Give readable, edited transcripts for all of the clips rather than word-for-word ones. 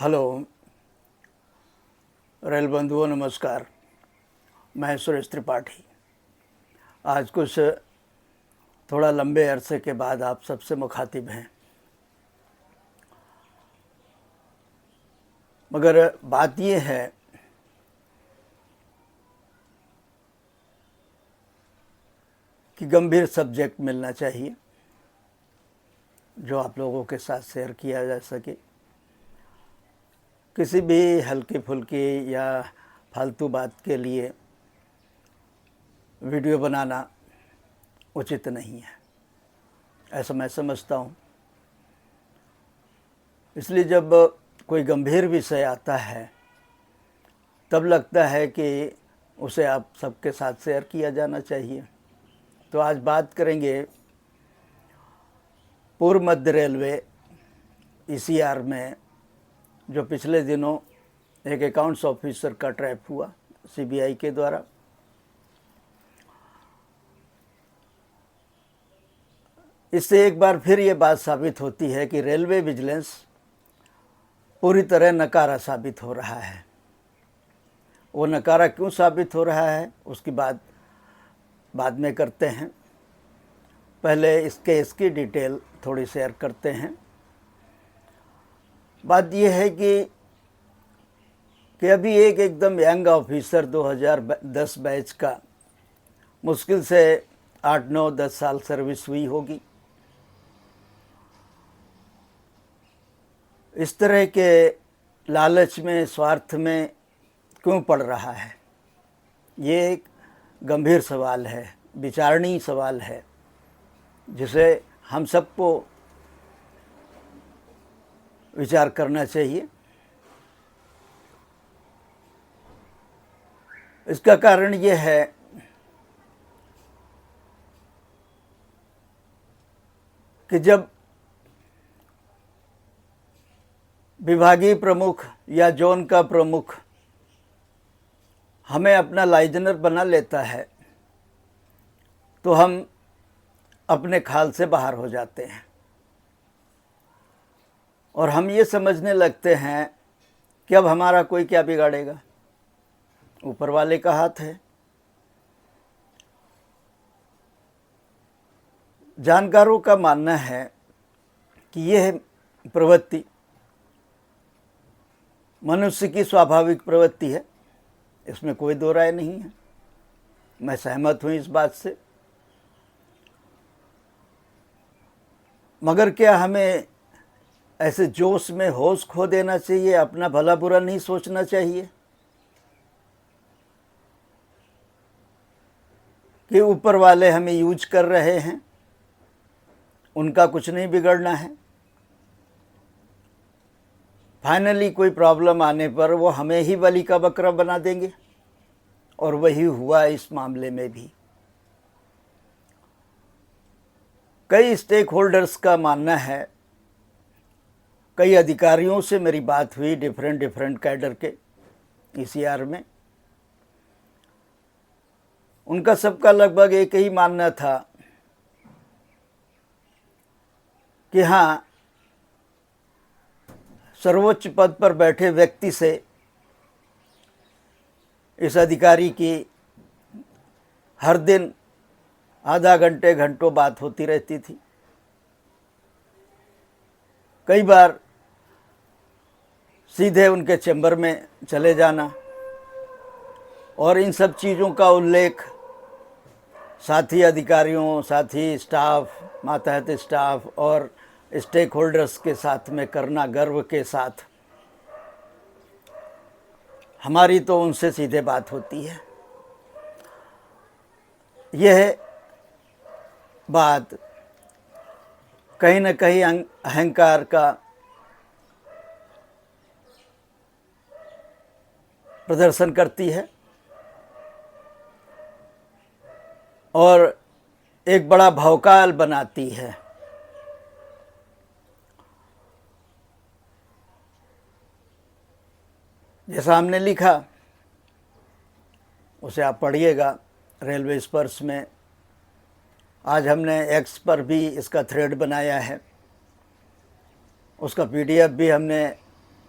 Hello rail बंधुओं, नमस्कार। मैं सुरेश त्रिपाठी। आज कुछ थोड़ा लंबे अरसे के बाद आप सबसे मुखातिब हैं, मगर बात ये है कि गंभीर सब्जेक्ट मिलना चाहिए जो आप लोगों के साथ शेयर किया जा सके। किसी भी हल्की फुल्की या फालतू बात के लिए वीडियो बनाना उचित नहीं है, ऐसा मैं समझता हूँ। इसलिए जब कोई गंभीर विषय आता है तब लगता है कि उसे आप सबके साथ शेयर किया जाना चाहिए। तो आज बात करेंगे पूर्व मध्य रेलवे ईसीआर में जो पिछले दिनों एक अकाउंट्स ऑफिसर का ट्रैप हुआ सीबीआई के द्वारा। इससे एक बार फिर ये बात साबित होती है कि रेलवे विजिलेंस पूरी तरह नकारा साबित हो रहा है। वो नकारा क्यों साबित हो रहा है उसकी बात बाद में करते हैं। पहले इस केस की डिटेल थोड़ी शेयर करते हैं। बात यह है कि अभी एक एकदम यंग ऑफिसर 2010 बैच का, मुश्किल से 8-9-10 साल सर्विस हुई होगी, इस तरह के लालच में, स्वार्थ में क्यों पड़ रहा है? ये एक गंभीर सवाल है, विचारणीय सवाल है, जिसे हम सबको विचार करना चाहिए। इसका कारण यह है कि जब विभागीय प्रमुख या जोन का प्रमुख हमें अपना लाइजनर बना लेता है तो हम अपने खाल से बाहर हो जाते हैं और हम ये समझने लगते हैं कि अब हमारा कोई क्या बिगाड़ेगा, ऊपर वाले का हाथ है। जानकारों का मानना है कि यह प्रवृत्ति मनुष्य की स्वाभाविक प्रवृत्ति है, इसमें कोई दो राय नहीं है। मैं सहमत हूँ इस बात से। मगर क्या हमें ऐसे जोश में होश खो देना चाहिए, अपना भला बुरा नहीं सोचना चाहिए कि ऊपर वाले हमें यूज कर रहे हैं, उनका कुछ नहीं बिगड़ना है। फाइनली कोई प्रॉब्लम आने पर वो हमें ही बलि का बकरा बना देंगे, और वही हुआ इस मामले में भी। कई स्टेक होल्डर्स का मानना है, कई अधिकारियों से मेरी बात हुई डिफरेंट कैडर के ईसीआर में, उनका सबका लगभग एक ही मानना था कि हाँ, सर्वोच्च पद पर बैठे व्यक्ति से इस अधिकारी की हर दिन आधा घंटे घंटों बात होती रहती थी। कई बार सीधे उनके चैम्बर में चले जाना और इन सब चीज़ों का उल्लेख साथी अधिकारियों, साथी स्टाफ, मातहत स्टाफ और स्टेक होल्डर्स के साथ में करना गर्व के साथ। हमारी तो उनसे सीधे बात होती है। यह बात कहीं न कहीं अहंकार का प्रदर्शन करती है और एक बड़ा भौकाल बनाती है। जैसा हमने लिखा उसे आप पढ़िएगा रेलवे स्पर्श में। आज हमने एक्स पर भी इसका थ्रेड बनाया है, उसका पीडीएफ भी हमने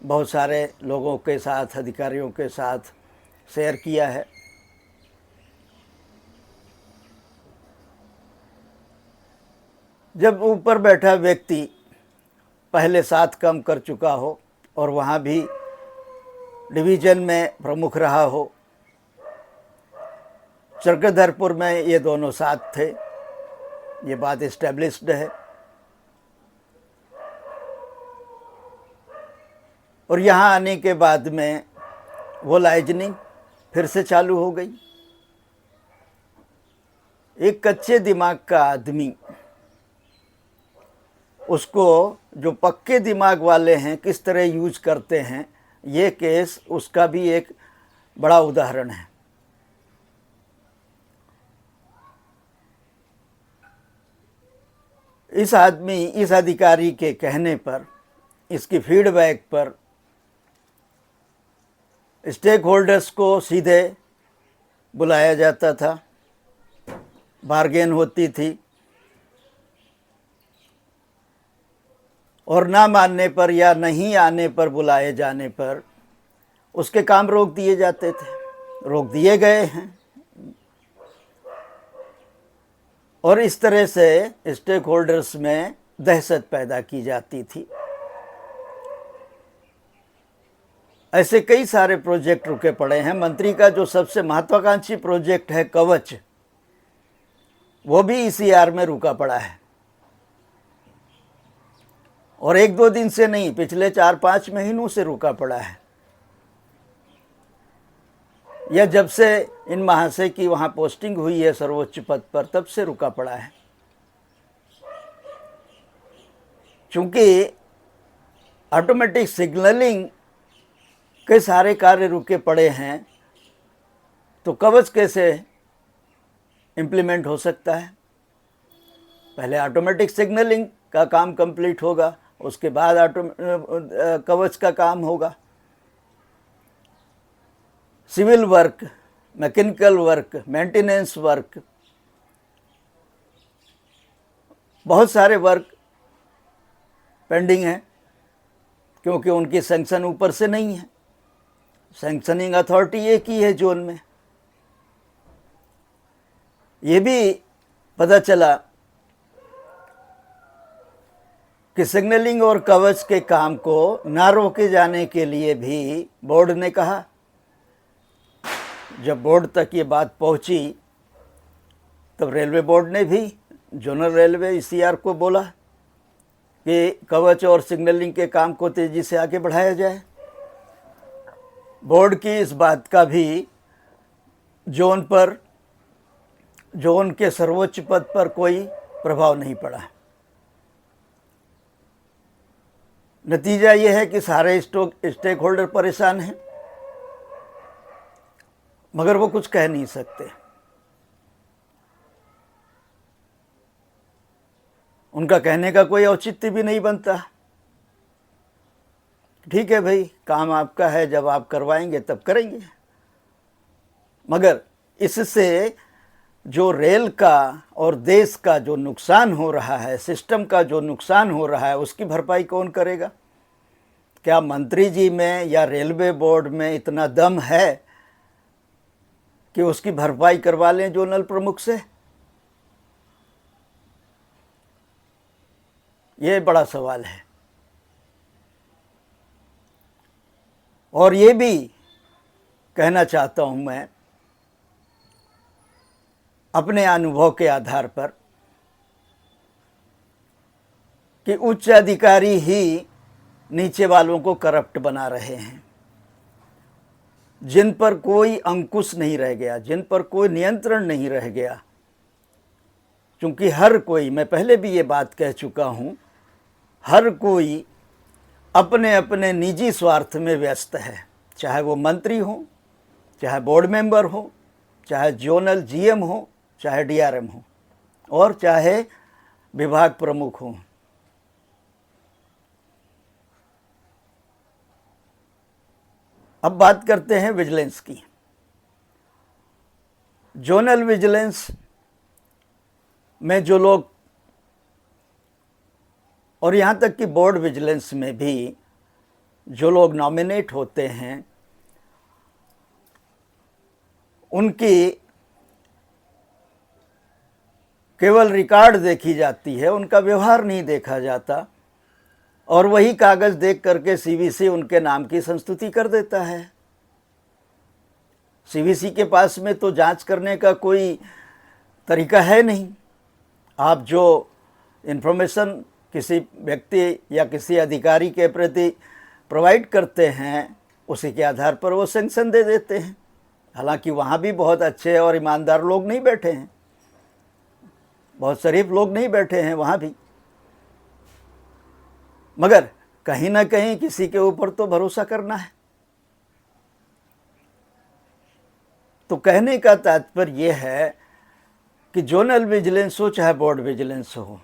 बहुत सारे लोगों के साथ, अधिकारियों के साथ शेयर किया है। जब ऊपर बैठा व्यक्ति पहले 7 काम कर चुका हो और वहाँ भी डिवीज़न में प्रमुख रहा हो, चक्रधरपुर में ये दोनों साथ थे, ये बात इस्टेब्लिश्ड है। और यहाँ आने के बाद में वो लाइजनिंग फिर से चालू हो गई। एक कच्चे दिमाग का आदमी, उसको जो पक्के दिमाग वाले हैं किस तरह यूज करते हैं, ये केस उसका भी एक बड़ा उदाहरण है। इस आदमी, इस अधिकारी के कहने पर, इसकी फीडबैक पर स्टेक होल्डर्स को सीधे बुलाया जाता था, बार्गेन होती थी, और ना मानने पर या नहीं आने पर, बुलाए जाने पर उसके काम रोक दिए जाते थे, रोक दिए गए हैं। और इस तरह से स्टेक होल्डर्स में दहशत पैदा की जाती थी। ऐसे कई सारे प्रोजेक्ट रुके पड़े हैं। मंत्री का जो सबसे महत्वाकांक्षी प्रोजेक्ट है कवच, वो भी ईसीआर में रुका पड़ा है। और 1-2 दिन से नहीं, पिछले 4-5 महीनों से रुका पड़ा है। यह जब से इन महाशय की वहाँ पोस्टिंग हुई है सर्वोच्च पद पर, तब से रुका पड़ा है। चूंकि ऑटोमेटिक सिग्नलिंग के सारे कार्य रुके पड़े हैं, तो कवच कैसे इम्प्लीमेंट हो सकता है? पहले ऑटोमेटिक सिग्नलिंग का काम कंप्लीट होगा, उसके बाद कवच का काम होगा। Civil work, mechanical work, maintenance work, बहुत सारे वर्क पेंडिंग हैं, क्योंकि उनकी सैंक्शन ऊपर से नहीं है। सैंक्शनिंग अथॉरिटी एक ही है जोन में। ये भी पता चला कि सिग्नलिंग और कवच के काम को ना रोके जाने के लिए भी बोर्ड ने कहा। जब बोर्ड तक ये बात पहुंची, तब रेलवे बोर्ड ने भी जोनल रेलवे ईसीआर को बोला कि कवच और सिग्नलिंग के काम को तेजी से आगे बढ़ाया जाए। बोर्ड की इस बात का भी जोन पर, जोन के सर्वोच्च पद पर कोई प्रभाव नहीं पड़ा। नतीजा ये है कि सारे स्टेक होल्डर परेशान हैं, मगर वो कुछ कह नहीं सकते। उनका कहने का कोई औचित्य भी नहीं बनता। ठीक है भाई, काम आपका है, जब आप करवाएंगे तब करेंगे। मगर इससे जो रेल का और देश का जो नुकसान हो रहा है, सिस्टम का जो नुकसान हो रहा है, उसकी भरपाई कौन करेगा? क्या मंत्री जी में या रेलवे बोर्ड में इतना दम है कि उसकी भरपाई करवा लें जोनल प्रमुख से? ये बड़ा सवाल है। और ये भी कहना चाहता हूं मैं अपने अनुभव के आधार पर कि उच्च अधिकारी ही नीचे वालों को करप्ट बना रहे हैं, जिन पर कोई अंकुश नहीं रह गया, जिन पर कोई नियंत्रण नहीं रह गया। क्योंकि हर कोई, मैं पहले भी ये बात कह चुका हूं, हर कोई अपने अपने निजी स्वार्थ में व्यस्त है। चाहे वो मंत्री हो, चाहे बोर्ड मेंबर हो, चाहे जोनल जीएम हो, चाहे डीआरएम हो, और चाहे विभाग प्रमुख हो। अब बात करते हैं विजिलेंस की। जोनल विजिलेंस में जो लोग, और यहाँ तक कि बोर्ड विजिलेंस में भी जो लोग नॉमिनेट होते हैं उनकी केवल रिकॉर्ड देखी जाती है, उनका व्यवहार नहीं देखा जाता, और वही कागज़ देख करके सीवीसी उनके नाम की संस्तुति कर देता है। सीवीसी के पास में तो जांच करने का कोई तरीका है नहीं। आप जो इन्फॉर्मेशन किसी व्यक्ति या किसी अधिकारी के प्रति प्रोवाइड करते हैं उसी के आधार पर वो सैंक्शन दे देते हैं। हालांकि वहाँ भी बहुत अच्छे और ईमानदार लोग नहीं बैठे हैं, बहुत शरीफ लोग नहीं बैठे हैं वहाँ भी, मगर कहीं ना कहीं किसी के ऊपर तो भरोसा करना है। तो कहने का तात्पर्य यह है कि जोनल विजिलेंस हो चाहे बोर्ड विजिलेंस हो,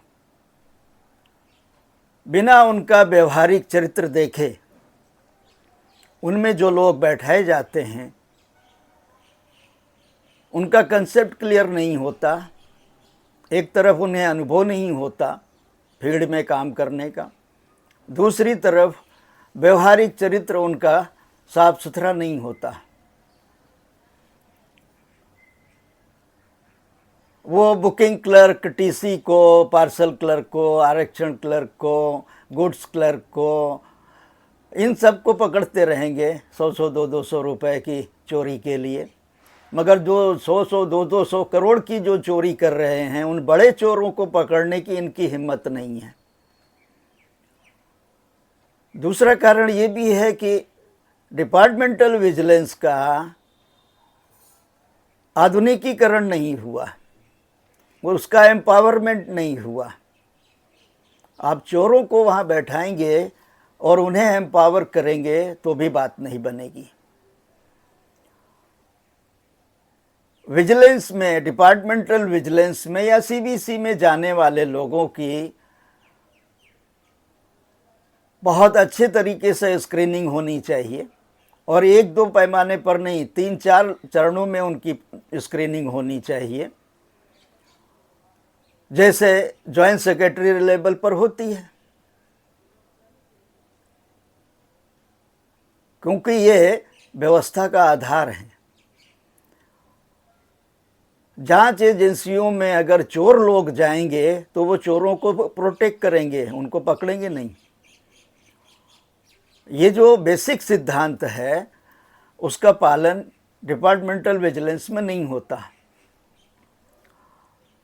बिना उनका व्यवहारिक चरित्र देखे उनमें जो लोग बैठाए जाते हैं उनका कंसेप्ट क्लियर नहीं होता। एक तरफ उन्हें अनुभव नहीं होता फील्ड में काम करने का, दूसरी तरफ व्यवहारिक चरित्र उनका साफ सुथरा नहीं होता। वो बुकिंग क्लर्क, टीसी को, पार्सल क्लर्क को, आरक्षण क्लर्क को, गुड्स क्लर्क को, इन सब को पकड़ते रहेंगे 100-100, 200-200 रुपए की चोरी के लिए, मगर जो 100-100, 200-200 करोड़ की जो चोरी कर रहे हैं उन बड़े चोरों को पकड़ने की इनकी हिम्मत नहीं है। दूसरा कारण ये भी है कि डिपार्टमेंटल विजिलेंस का आधुनिकीकरण नहीं हुआ, वो उसका एम्पावरमेंट नहीं हुआ। आप चोरों को वहाँ बैठाएंगे और उन्हें एम्पावर करेंगे तो भी बात नहीं बनेगी। विजिलेंस में, डिपार्टमेंटल विजिलेंस में या सीबीसी में जाने वाले लोगों की बहुत अच्छे तरीके से स्क्रीनिंग होनी चाहिए, और 1-2 पैमाने पर नहीं, 3-4 चरणों में उनकी स्क्रीनिंग होनी चाहिए, जैसे जॉइंट सेक्रेटरी लेवल पर होती है। क्योंकि ये व्यवस्था का आधार है। जांच एजेंसियों में अगर चोर लोग जाएंगे तो वो चोरों को प्रोटेक्ट करेंगे, उनको पकड़ेंगे नहीं। ये जो बेसिक सिद्धांत है उसका पालन डिपार्टमेंटल विजिलेंस में नहीं होता।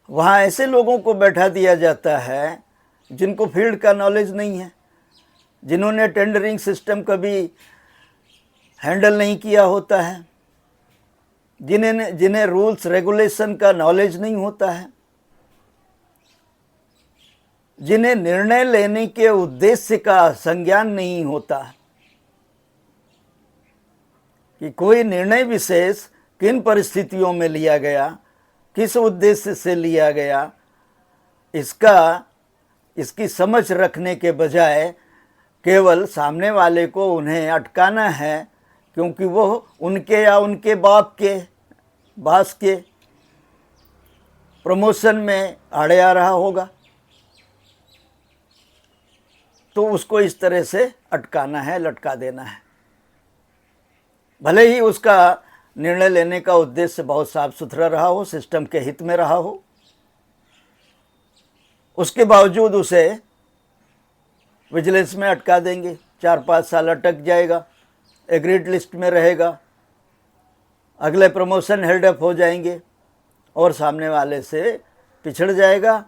वहाँ ऐसे लोगों को बैठा दिया जाता है जिनको फील्ड का नॉलेज नहीं है, जिन्होंने टेंडरिंग सिस्टम कभी हैंडल नहीं किया होता है, जिन्हें रूल्स रेगुलेशन का नॉलेज नहीं होता है, जिन्हें निर्णय लेने के उद्देश्य का संज्ञान नहीं होता कि कोई निर्णय विशेष किन परिस्थितियों में लिया गया, किस उद्देश्य से लिया गया, इसकी समझ रखने के बजाय केवल सामने वाले को उन्हें अटकाना है क्योंकि वो उनके या उनके बाप के, बास के प्रमोशन में आड़े आ रहा होगा, तो उसको इस तरह से अटकाना है, लटका देना है। भले ही उसका निर्णय लेने का उद्देश्य बहुत साफ सुथरा रहा हो, सिस्टम के हित में रहा हो, उसके बावजूद उसे विजिलेंस में अटका देंगे, 4-5 साल अटक जाएगा, एग्रीड लिस्ट में रहेगा, अगले प्रमोशन हेल्ड अप हो जाएंगे और सामने वाले से पिछड़ जाएगा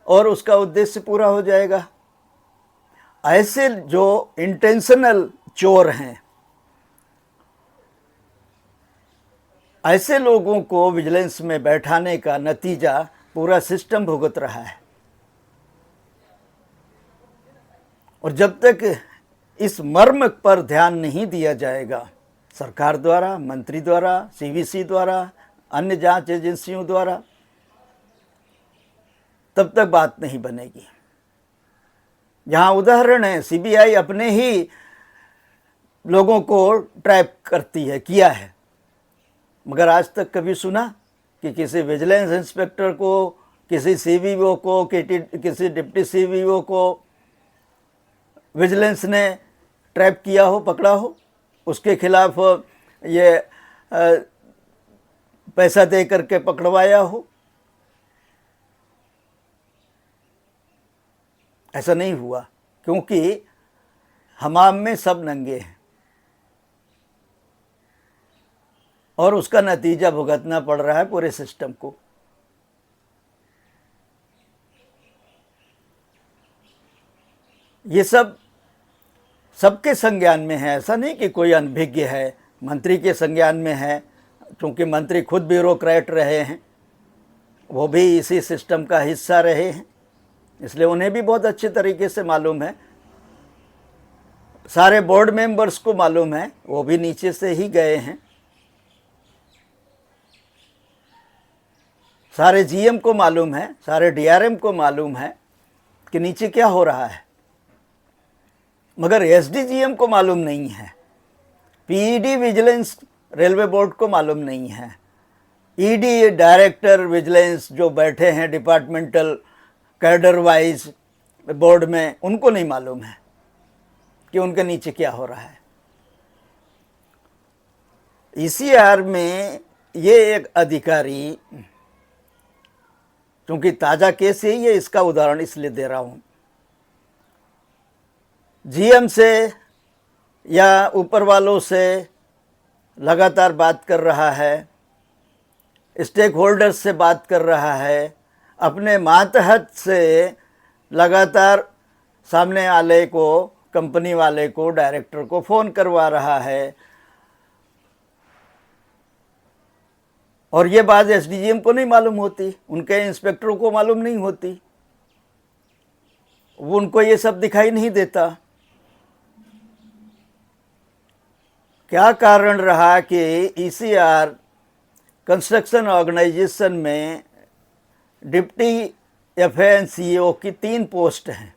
और उसका उद्देश्य पूरा हो जाएगा। ऐसे जो इंटेंशनल चोर हैं, ऐसे लोगों को विजिलेंस में बैठाने का नतीजा पूरा सिस्टम भुगत रहा है। और जब तक इस मर्म पर ध्यान नहीं दिया जाएगा, सरकार द्वारा, मंत्री द्वारा, सीवीसी द्वारा, अन्य जांच एजेंसियों द्वारा, तब तक बात नहीं बनेगी। यहाँ उदाहरण है, सीबीआई अपने ही लोगों को ट्रैप करती है, किया है, मगर आज तक कभी सुना कि किसी विजिलेंस इंस्पेक्टर को, किसी सीवीओ को, किसी डिप्टी सीवीओ को विजिलेंस ने ट्रैप किया हो, पकड़ा हो, उसके खिलाफ ये पैसा दे करके पकड़वाया हो। ऐसा नहीं हुआ, क्योंकि हमाम में सब नंगे हैं और उसका नतीजा भुगतना पड़ रहा है पूरे सिस्टम को। ये सब सबके संज्ञान में है, ऐसा नहीं कि कोई अनभिज्ञ है। मंत्री के संज्ञान में है, क्योंकि मंत्री खुद ब्यूरोक्रेट रहे हैं, वो भी इसी सिस्टम का हिस्सा रहे हैं, इसलिए उन्हें भी बहुत अच्छे तरीके से मालूम है। सारे बोर्ड मेंबर्स को मालूम है, वो भी नीचे से ही गए हैं। सारे जीएम को मालूम है, सारे डीआरएम को मालूम है कि नीचे क्या हो रहा है, मगर एसडीजीएम को मालूम नहीं है, पीईडी विजिलेंस रेलवे बोर्ड को मालूम नहीं है, ईडी डायरेक्टर विजिलेंस जो बैठे हैं डिपार्टमेंटल कैडर वाइज बोर्ड में, उनको नहीं मालूम है कि उनके नीचे क्या हो रहा है। ईसीआर में ये एक अधिकारी, क्योंकि ताज़ा केस यही है, इसका उदाहरण इसलिए दे रहा हूँ, जीएम से या ऊपर वालों से लगातार बात कर रहा है, स्टेक होल्डर्स से बात कर रहा है, अपने मातहत से लगातार सामने वाले को, कंपनी वाले को, डायरेक्टर को फ़ोन करवा रहा है। और ये बात एसडीजीएम को नहीं मालूम होती, उनके इंस्पेक्टरों को मालूम नहीं होती, वो उनको ये सब दिखाई नहीं देता। क्या कारण रहा कि ईसीआर कंस्ट्रक्शन ऑर्गेनाइजेशन में डिप्टी एफएनसीओ की 3 पोस्ट हैं,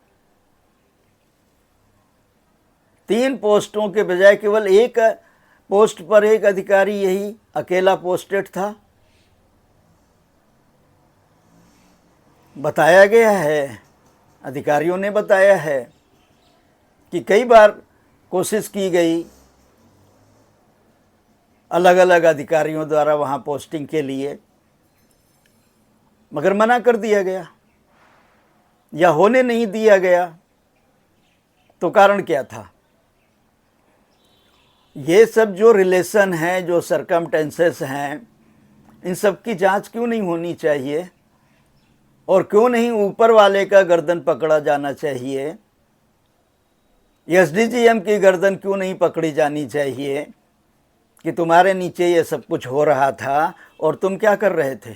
3 पोस्टों के बजाय केवल एक पोस्ट पर एक अधिकारी यही अकेला पोस्टेड था। बताया गया है, अधिकारियों ने बताया है कि कई बार कोशिश की गई अलग अलग अधिकारियों द्वारा वहाँ पोस्टिंग के लिए, मगर मना कर दिया गया या होने नहीं दिया गया। तो कारण क्या था? ये सब जो रिलेशन हैं, जो सरकमटेंसेस हैं, इन सब की जांच क्यों नहीं होनी चाहिए? और क्यों नहीं ऊपर वाले का गर्दन पकड़ा जाना चाहिए? एसडीजीएम की गर्दन क्यों नहीं पकड़ी जानी चाहिए कि तुम्हारे नीचे ये सब कुछ हो रहा था और तुम क्या कर रहे थे?